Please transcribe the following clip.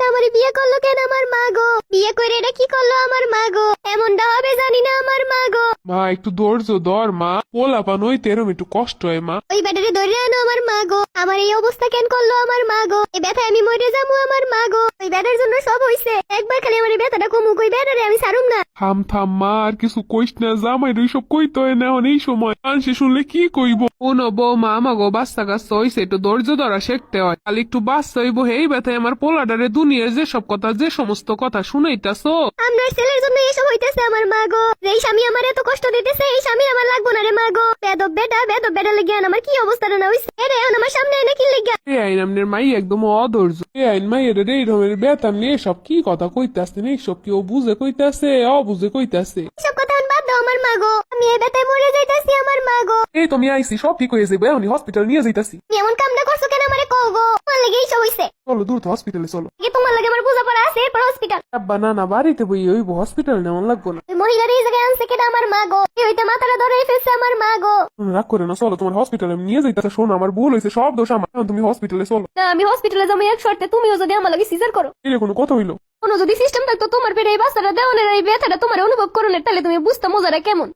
মেয়েটা আমার বিয়ে করলো কেন আমার মা গো? বিয়ে করে এটা কি করলো আমার মা গো? এমনটা হবে জানি না আমার মা গো। মা একটু ধৈর্য ধর মা, পোলাপান হইতে এরম একটু কষ্ট হয় মা। ওই ব্যাটারে ধরে আনো আমার মা গো। আমার এই অবস্থা কেন করলো আমার মা গো? এই ব্যথায় আমি মরে যাবো আমার মা গো। ওই ব্যাটার জন্য সব হইছে। একবার খালি আমার এই ব্যথাটা কমুক, ওই ব্যাটারে আমি ছাড়ুম না। থাম থাম মা, আর কিছু কইস না, জামাই ওইসব কইতে হয় না এখন এই সময়, মানুষে শুনলে কি কইব। ও ন বৌমা, আমাগো বাচ্চা কাচ্চা হইছে, একটু ধৈর্য ধরা শিখতে হয়। খালি একটু বাচ্চা হইব, হেই ব্যথায় আমার পোলাডারে দুনিয়ার যে সব কথা, যে সমস্ত কথা শুনাইতাছ। আপনার ছেলের জন্য এসব হইতেছে আমার মা গো। এই স্বামী আমার এত কষ্ট দিতেছে, এই স্বামী আমার লাগবো না রে মা গো। বেদব বেটা লেগে আমার কি অবস্থাটা না হইছে। এরে এখন আমার সামনে এনে কি লেগে? এ আইন আমনের মাই একদম অধৈর্য। এ আইন মাইয়ের এই রকমের বেতন নিয়ে সব কি কথা কইতাছেন, এইসব কি ও বুঝে কইতাছে অবুঝে কইতাছে? সব কথা এখন বাদ দাও আমার মা গো। আমি এই ব্যথায় মরে যাইতাছি আমার মা গো। এই তুমি আইসি, সব ঠিক হয়ে যাবে, এখনই হসপিটাল নিয়ে যাইতাছি। তুমি এমন কামটা করছো কেন আমারে কও গো? তোমার লেগে এইসব হইছে। চলো দূর তো হসপিটালে চলো। তোমার লাগে আমার পূজা পড়া আছে, এরপর হসপিটাল। আব্বা না না, বাড়িতে বই ওই হসপিটাল নেওয়ান লাগবো না। ওই মহিলার এই জায়গায় আনছে কেন আমার মা গো? এই হইতে মাথাটা ধরে ফেলছে আমার মা গো। তুমি রাগ করে না, চলো তোমার হসপিটালে নিয়ে যাইতাছে। শোনো আমার ভুল হয়েছে, সব দোষ আমার, এখন তুমি হসপিটালে চলো। না, আমি হসপিটালে যাবো এক শর্তে, তুমিও যদি আমার লাগে সিজার করো। এর কোনো কথা হইলো? কোনো যদি সিস্টেম থাকতো তোমার পেটে এই বাচ্চাটা দেওয়ানের এই ব্যথাটা তোমার অনুভব করো না, তাহলে তুমি বুঝতে মজাটা কেমন।